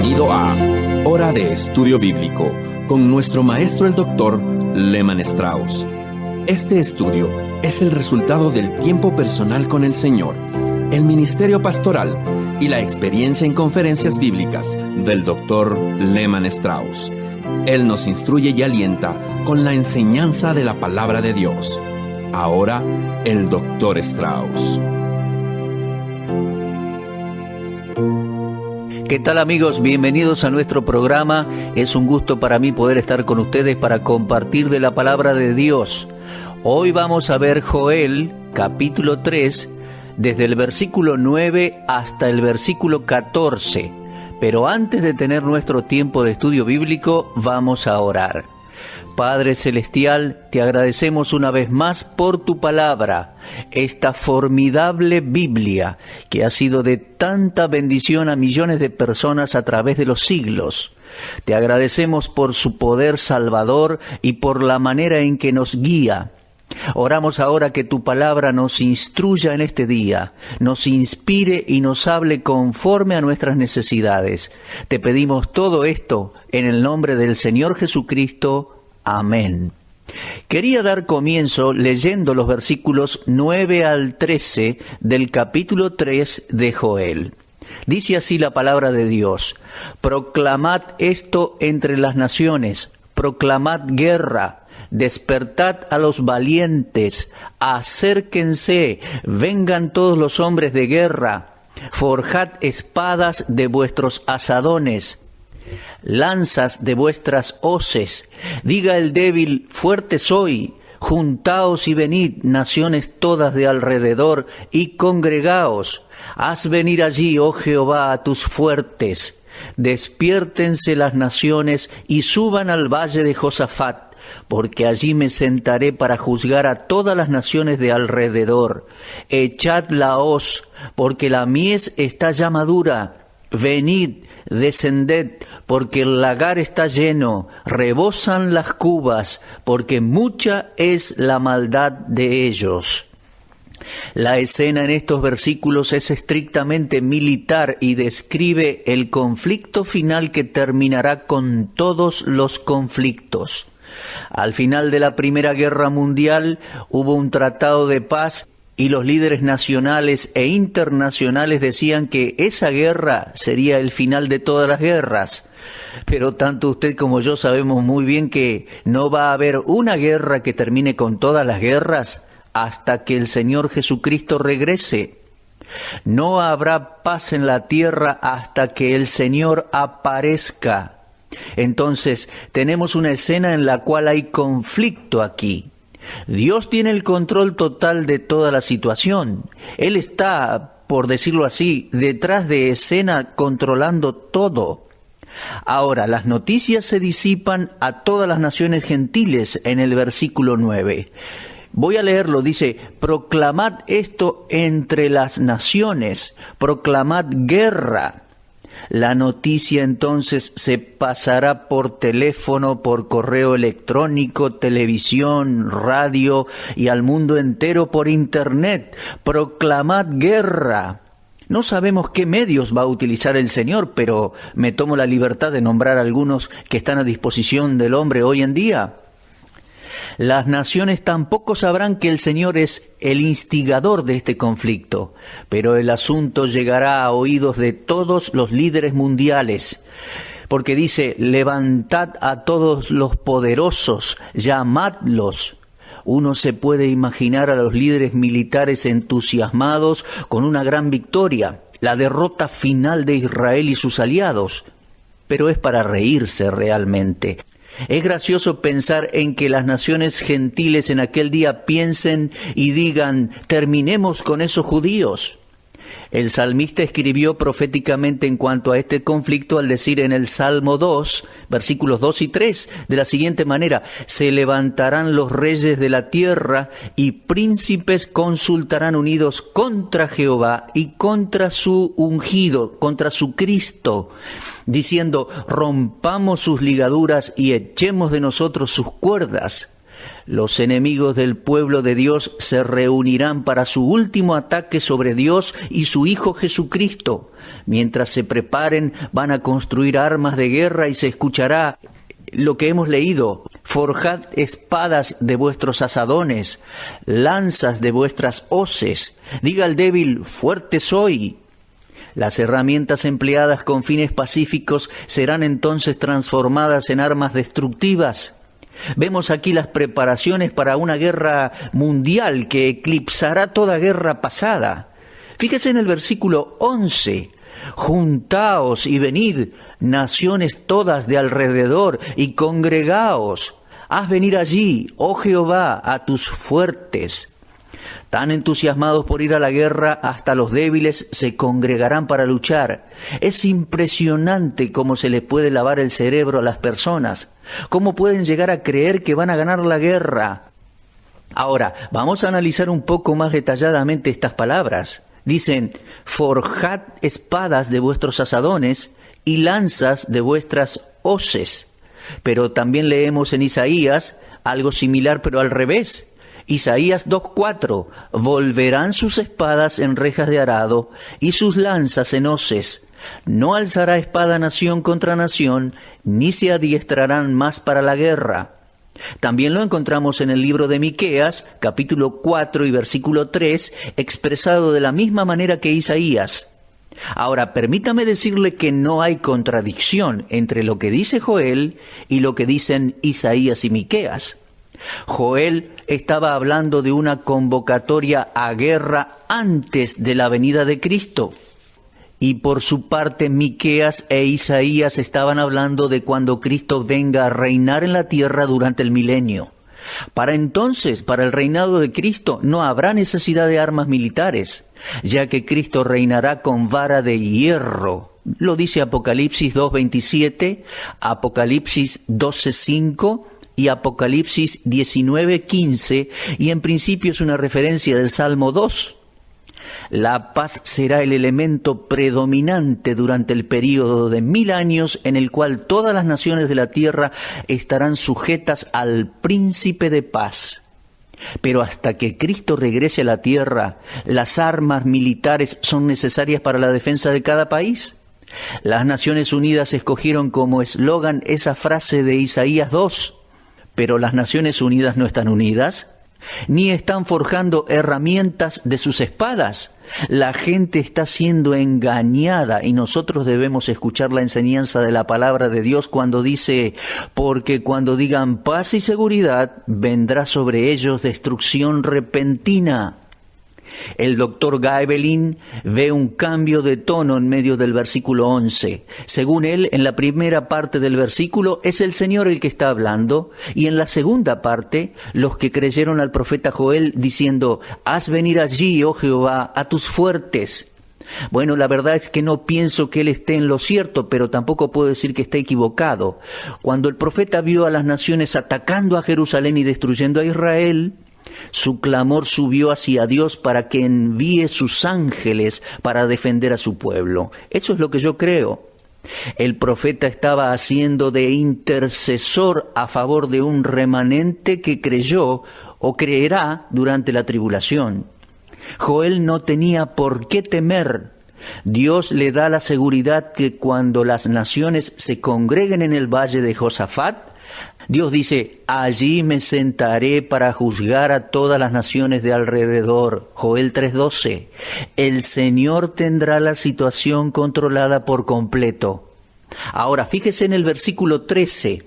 Bienvenido a Hora de Estudio Bíblico con nuestro maestro el Dr. Lehman Strauss. Este estudio es el resultado del tiempo personal con el Señor, el ministerio pastoral y la experiencia en conferencias bíblicas del Dr. Lehman Strauss. Él nos instruye y alienta con la enseñanza de la palabra de Dios. Ahora, el Dr. Strauss. ¿Qué tal, amigos? Bienvenidos a nuestro programa. Es un gusto para mí poder estar con ustedes para compartir de la palabra de Dios. Hoy vamos a ver Joel, capítulo 3, desde el versículo 9 hasta el versículo 14. Pero antes de tener nuestro tiempo de estudio bíblico, vamos a orar. Padre Celestial, te agradecemos una vez más por tu palabra, esta formidable Biblia que ha sido de tanta bendición a millones de personas a través de los siglos. Te agradecemos por su poder salvador y por la manera en que nos guía. Oramos ahora que tu palabra nos instruya en este día, nos inspire y nos hable conforme a nuestras necesidades. Te pedimos todo esto en el nombre del Señor Jesucristo. Amén. Quería dar comienzo leyendo los versículos 9 al 13 del capítulo 3 de Joel. Dice así la palabra de Dios: Proclamad esto entre las naciones, proclamad guerra, despertad a los valientes, acérquense, vengan todos los hombres de guerra, forjad espadas de vuestros asadones, lanzas de vuestras hoces. Diga el débil, fuerte soy. Juntaos y venid, naciones todas de alrededor, y congregaos. Haz venir allí, oh Jehová, a tus fuertes. Despiértense las naciones y suban al valle de Josafat, porque allí me sentaré para juzgar a todas las naciones de alrededor. Echad la hoz, porque la mies está ya madura. Venid, descended, porque el lagar está lleno, rebosan las cubas, porque mucha es la maldad de ellos. La escena en estos versículos es estrictamente militar y describe el conflicto final que terminará con todos los conflictos. Al final de la Primera Guerra Mundial hubo un tratado de paz y los líderes nacionales e internacionales decían que esa guerra sería el final de todas las guerras. Pero tanto usted como yo sabemos muy bien que no va a haber una guerra que termine con todas las guerras hasta que el Señor Jesucristo regrese. No habrá paz en la tierra hasta que el Señor aparezca. Entonces, tenemos una escena en la cual hay conflicto aquí. Dios tiene el control total de toda la situación. Él está, por decirlo así, detrás de escena controlando todo. Ahora, las noticias se disipan a todas las naciones gentiles en el versículo 9. Voy a leerlo, dice: proclamad esto entre las naciones, proclamad guerra. La noticia entonces se pasará por teléfono, por correo electrónico, televisión, radio y al mundo entero por internet. Proclamad guerra. No sabemos qué medios va a utilizar el Señor, pero me tomo la libertad de nombrar algunos que están a disposición del hombre hoy en día. Las naciones tampoco sabrán que el Señor es el instigador de este conflicto, pero el asunto llegará a oídos de todos los líderes mundiales, porque dice: levantad a todos los poderosos, llamadlos. Uno se puede imaginar a los líderes militares entusiasmados con una gran victoria, la derrota final de Israel y sus aliados, pero es para reírse realmente. Es gracioso pensar en que las naciones gentiles en aquel día piensen y digan: terminemos con esos judíos. El salmista escribió proféticamente en cuanto a este conflicto al decir en el Salmo 2, versículos 2 y 3, de la siguiente manera: se levantarán los reyes de la tierra y príncipes consultarán unidos contra Jehová y contra su ungido, contra su Cristo, diciendo: rompamos sus ligaduras y echemos de nosotros sus cuerdas. Los enemigos del pueblo de Dios se reunirán para su último ataque sobre Dios y su Hijo Jesucristo. Mientras se preparen, van a construir armas de guerra y se escuchará lo que hemos leído: forjad espadas de vuestros asadones, lanzas de vuestras hoces. Diga al débil, fuerte soy. Las herramientas empleadas con fines pacíficos serán entonces transformadas en armas destructivas. Vemos aquí las preparaciones para una guerra mundial que eclipsará toda guerra pasada. Fíjese en el versículo 11. Juntaos y venid, naciones todas de alrededor, y congregaos. Haz venir allí, oh Jehová, a tus fuertes. Tan entusiasmados por ir a la guerra, hasta los débiles se congregarán para luchar. Es impresionante cómo se les puede lavar el cerebro a las personas, cómo pueden llegar a creer que van a ganar la guerra. Ahora, vamos a analizar un poco más detalladamente estas palabras. Dicen, forjad espadas de vuestros asadones y lanzas de vuestras hoces. Pero también leemos en Isaías algo similar, pero al revés. Isaías 2:4, volverán sus espadas en rejas de arado y sus lanzas en hoces. No alzará espada nación contra nación, ni se adiestrarán más para la guerra. También lo encontramos en el libro de Miqueas, capítulo 4 y versículo 3, expresado de la misma manera que Isaías. Ahora, permítame decirle que no hay contradicción entre lo que dice Joel y lo que dicen Isaías y Miqueas. Joel estaba hablando de una convocatoria a guerra antes de la venida de Cristo. Y por su parte, Miqueas e Isaías estaban hablando de cuando Cristo venga a reinar en la tierra durante el milenio. Para entonces, para el reinado de Cristo, no habrá necesidad de armas militares, ya que Cristo reinará con vara de hierro. Lo dice Apocalipsis 2:27, Apocalipsis 12:5 y Apocalipsis 19:15, y en principio es una referencia del Salmo 2. La paz será el elemento predominante durante el período de 1000 años en el cual todas las naciones de la tierra estarán sujetas al príncipe de paz. Pero hasta que Cristo regrese a la tierra, las armas militares son necesarias para la defensa de cada país. Las Naciones Unidas escogieron como eslogan esa frase de Isaías 2. Pero las Naciones Unidas no están unidas, ni están forjando herramientas de sus espadas. La gente está siendo engañada y nosotros debemos escuchar la enseñanza de la palabra de Dios cuando dice, porque cuando digan paz y seguridad, vendrá sobre ellos destrucción repentina. El doctor Gaebelin ve un cambio de tono en medio del versículo 11. Según él, en la primera parte del versículo es el Señor el que está hablando, y en la segunda parte, los que creyeron al profeta Joel diciendo, haz venir allí, oh Jehová, a tus fuertes. Bueno, la verdad es que no pienso que él esté en lo cierto, pero tampoco puedo decir que esté equivocado. Cuando el profeta vio a las naciones atacando a Jerusalén y destruyendo a Israel, su clamor subió hacia Dios para que envíe sus ángeles para defender a su pueblo. Eso es lo que yo creo. El profeta estaba haciendo de intercesor a favor de un remanente que creyó o creerá durante la tribulación. Joel no tenía por qué temer. Dios le da la seguridad que cuando las naciones se congreguen en el valle de Josafat, Dios dice, allí me sentaré para juzgar a todas las naciones de alrededor. Joel 3:12. El Señor tendrá la situación controlada por completo. Ahora, fíjese en el versículo 13.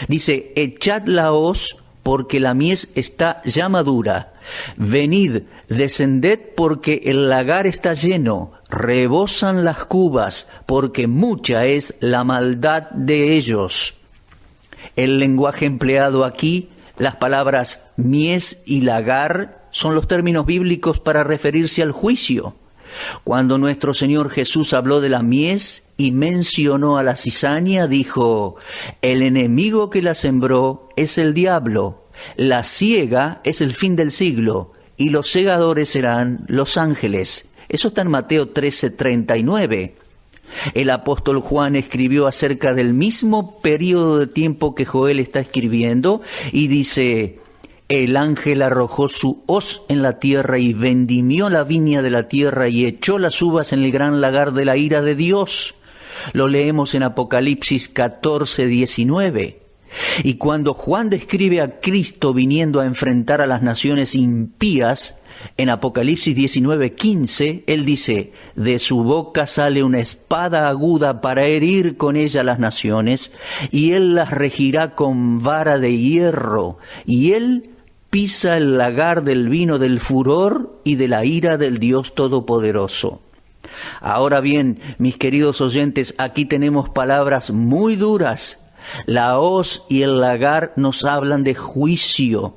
Dice, echad la hoz porque la mies está ya madura. Venid, descended porque el lagar está lleno. Rebosan las cubas porque mucha es la maldad de ellos. El lenguaje empleado aquí, las palabras mies y lagar, son los términos bíblicos para referirse al juicio. Cuando nuestro Señor Jesús habló de la mies y mencionó a la cizaña, dijo, el enemigo que la sembró es el diablo, la siega es el fin del siglo, y los segadores serán los ángeles. Eso está en Mateo 13:39. El apóstol Juan escribió acerca del mismo periodo de tiempo que Joel está escribiendo y dice, El ángel arrojó su hoz en la tierra y vendimió la viña de la tierra y echó las uvas en el gran lagar de la ira de Dios. Lo leemos en Apocalipsis 14:19. Y cuando Juan describe a Cristo viniendo a enfrentar a las naciones impías, en Apocalipsis 19:15, él dice: de su boca sale una espada aguda para herir con ella las naciones, y él las regirá con vara de hierro, y él pisa el lagar del vino del furor y de la ira del Dios Todopoderoso. Ahora bien, mis queridos oyentes, aquí tenemos palabras muy duras. La hoz y el lagar nos hablan de juicio.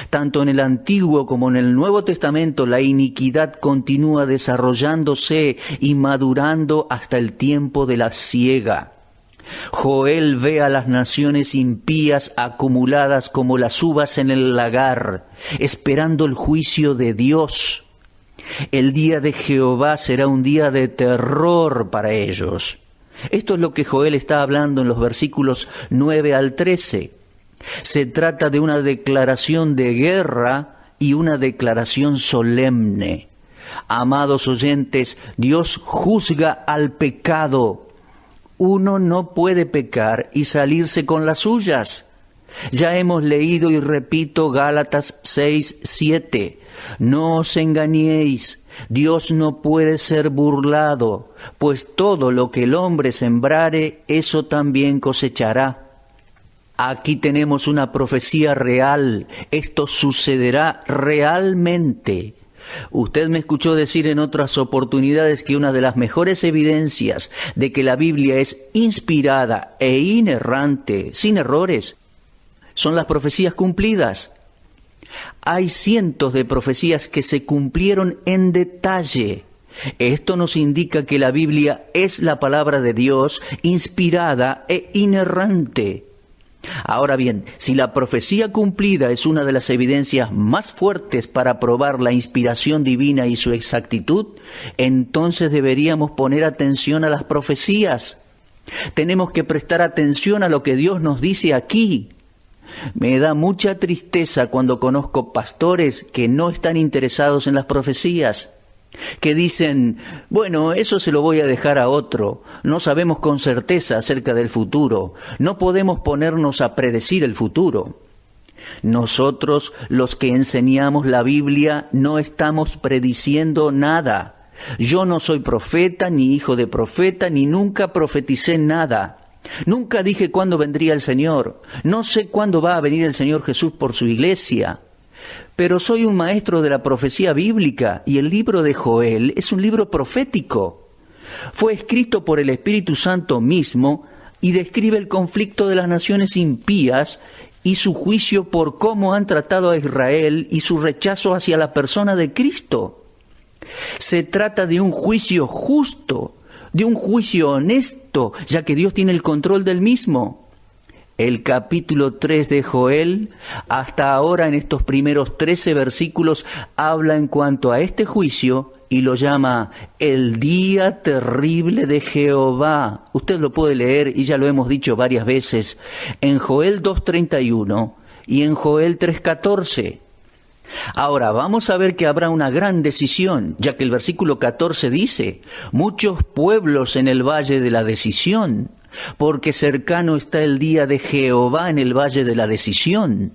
Tanto en el Antiguo como en el Nuevo Testamento la iniquidad continúa desarrollándose y madurando hasta el tiempo de la siega. Joel ve a las naciones impías acumuladas como las uvas en el lagar, esperando el juicio de Dios. El día de Jehová será un día de terror para ellos. Esto es lo que Joel está hablando en los versículos 9 al 13. Se trata de una declaración de guerra y una declaración solemne. Amados oyentes, Dios juzga al pecado. Uno no puede pecar y salirse con las suyas. Ya hemos leído y repito Gálatas 6:7. No os engañéis, Dios no puede ser burlado, pues todo lo que el hombre sembrare, eso también cosechará. Aquí tenemos una profecía real, esto sucederá realmente. Usted me escuchó decir en otras oportunidades que una de las mejores evidencias de que la Biblia es inspirada e inerrante, sin errores, son las profecías cumplidas. Hay cientos de profecías que se cumplieron en detalle. Esto nos indica que la Biblia es la palabra de Dios, inspirada e inerrante. Ahora bien, si la profecía cumplida es una de las evidencias más fuertes para probar la inspiración divina y su exactitud, entonces deberíamos poner atención a las profecías. Tenemos que prestar atención a lo que Dios nos dice aquí. Me da mucha tristeza cuando conozco pastores que no están interesados en las profecías, que dicen, bueno, eso se lo voy a dejar a otro, no sabemos con certeza acerca del futuro, no podemos ponernos a predecir el futuro. Nosotros, los que enseñamos la Biblia, no estamos prediciendo nada. Yo no soy profeta, ni hijo de profeta, ni nunca profeticé nada. Nunca dije cuándo vendría el Señor. No sé cuándo va a venir el Señor Jesús por su iglesia. Pero soy un maestro de la profecía bíblica y el libro de Joel es un libro profético. Fue escrito por el Espíritu Santo mismo y describe el conflicto de las naciones impías y su juicio por cómo han tratado a Israel y su rechazo hacia la persona de Cristo. Se trata de un juicio justo, de un juicio honesto, ya que Dios tiene el control del mismo. El capítulo 3 de Joel, hasta ahora en estos primeros 13 versículos, habla en cuanto a este juicio y lo llama el día terrible de Jehová. Usted lo puede leer y ya lo hemos dicho varias veces en Joel 2:31 y en Joel 3:14. Ahora, vamos a ver que habrá una gran decisión, ya que el versículo 14 dice, muchos pueblos en el valle de la decisión, porque cercano está el día de Jehová en el valle de la decisión.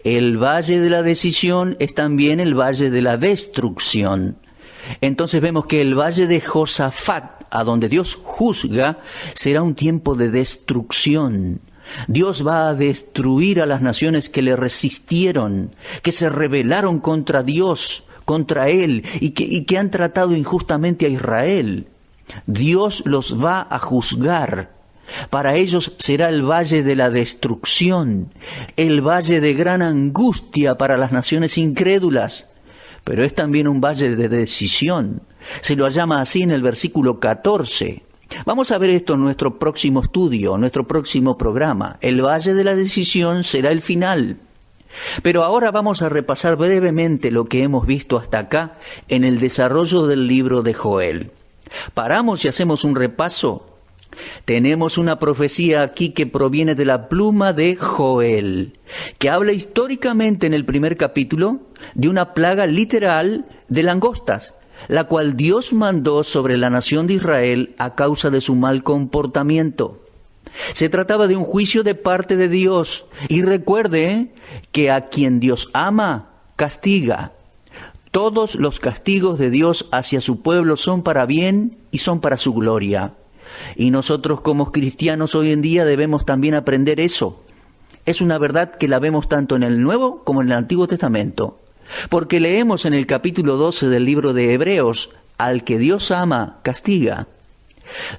El valle de la decisión es también el valle de la destrucción. Entonces vemos que el valle de Josafat, a donde Dios juzga, será un tiempo de destrucción. Dios va a destruir a las naciones que le resistieron, que se rebelaron contra Dios, contra Él, y que han tratado injustamente a Israel. Dios los va a juzgar. Para ellos será el valle de la destrucción, el valle de gran angustia para las naciones incrédulas. Pero es también un valle de decisión. Se lo llama así en el versículo 14. Vamos a ver esto en nuestro próximo estudio, nuestro próximo programa. El valle de la decisión será el final. Pero ahora vamos a repasar brevemente lo que hemos visto hasta acá en el desarrollo del libro de Joel. Paramos y hacemos un repaso. Tenemos una profecía aquí que proviene de la pluma de Joel, que habla históricamente en el primer capítulo de una plaga literal de langostas, la cual Dios mandó sobre la nación de Israel a causa de su mal comportamiento. Se trataba de un juicio de parte de Dios. Y recuerde que a quien Dios ama, castiga. Todos los castigos de Dios hacia su pueblo son para bien y son para su gloria. Y nosotros como cristianos hoy en día debemos también aprender eso. Es una verdad que la vemos tanto en el Nuevo como en el Antiguo Testamento. Porque leemos en el capítulo 12 del libro de Hebreos, al que Dios ama, castiga.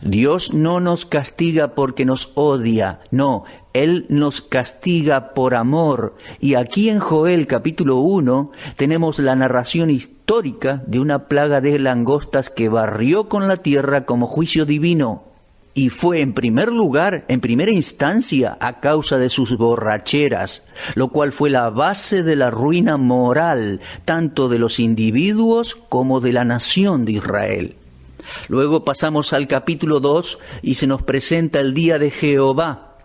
Dios no nos castiga porque nos odia, no, Él nos castiga por amor. Y aquí en Joel capítulo 1 tenemos la narración histórica de una plaga de langostas que barrió con la tierra como juicio divino. Y fue en primer lugar, en primera instancia, a causa de sus borracheras, lo cual fue la base de la ruina moral, tanto de los individuos como de la nación de Israel. Luego pasamos al capítulo 2 y se nos presenta el día de Jehová.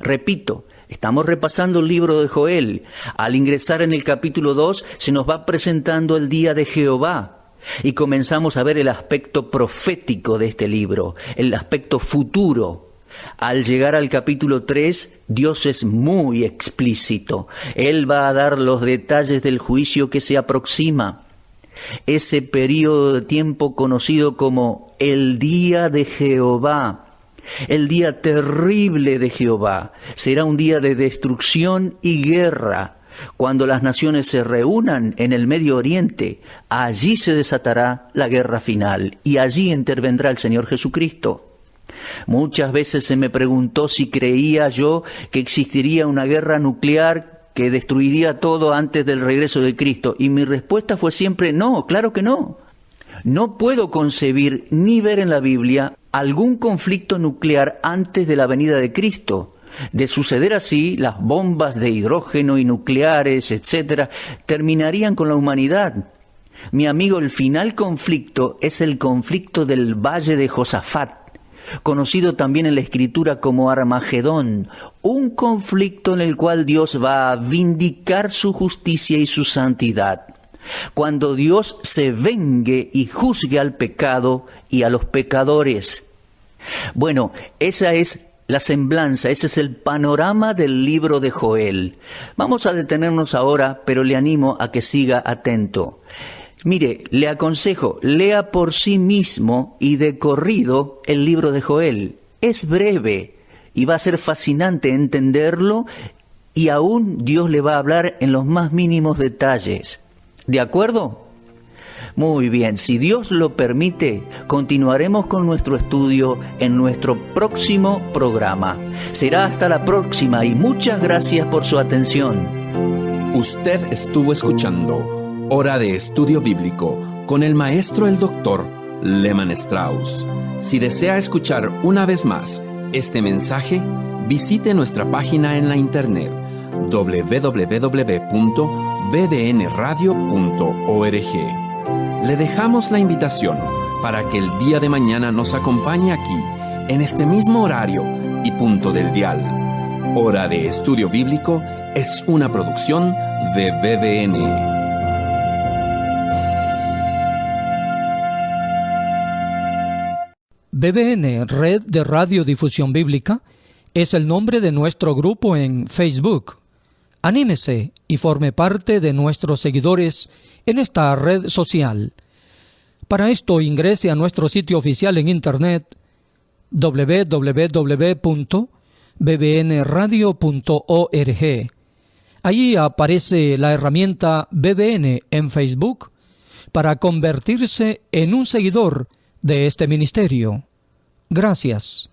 Repito, estamos repasando el libro de Joel. Al ingresar en el capítulo 2 se nos va presentando el día de Jehová. Y comenzamos a ver el aspecto profético de este libro, el aspecto futuro. Al llegar al capítulo 3, Dios es muy explícito. Él va a dar los detalles del juicio que se aproxima. Ese periodo de tiempo conocido como el día de Jehová, el día terrible de Jehová, será un día de destrucción y guerra. Cuando las naciones se reúnan en el Medio Oriente, allí se desatará la guerra final y allí intervendrá el Señor Jesucristo. Muchas veces se me preguntó si creía yo que existiría una guerra nuclear que destruiría todo antes del regreso de Cristo. Y mi respuesta fue siempre no, claro que no. No puedo concebir ni ver en la Biblia algún conflicto nuclear antes de la venida de Cristo. De suceder así, las bombas de hidrógeno y nucleares, etcétera, terminarían con la humanidad. Mi amigo, el final conflicto es el conflicto del Valle de Josafat, conocido también en la Escritura como Armagedón, un conflicto en el cual Dios va a vindicar su justicia y su santidad. Cuando Dios se vengue y juzgue al pecado y a los pecadores. Bueno, esa es la semblanza, ese es el panorama del libro de Joel. Vamos a detenernos ahora, pero le animo a que siga atento. Mire, le aconsejo, lea por sí mismo y de corrido el libro de Joel. Es breve y va a ser fascinante entenderlo y aún Dios le va a hablar en los más mínimos detalles. ¿De acuerdo? Muy bien, si Dios lo permite, continuaremos con nuestro estudio en nuestro próximo programa. Será hasta la próxima y muchas gracias por su atención. Usted estuvo escuchando Hora de Estudio Bíblico con el maestro el doctor Lehmann Strauss. Si desea escuchar una vez más este mensaje, visite nuestra página en la internet www.bbnradio.org. Le dejamos la invitación para que el día de mañana nos acompañe aquí, en este mismo horario y punto del dial. Hora de Estudio Bíblico es una producción de BBN. BBN, Red de Radiodifusión Bíblica, es el nombre de nuestro grupo en Facebook. Anímese y forme parte de nuestros seguidores en esta red social. Para esto ingrese a nuestro sitio oficial en internet www.bbnradio.org. Allí aparece la herramienta BBN en Facebook para convertirse en un seguidor de este ministerio. Gracias.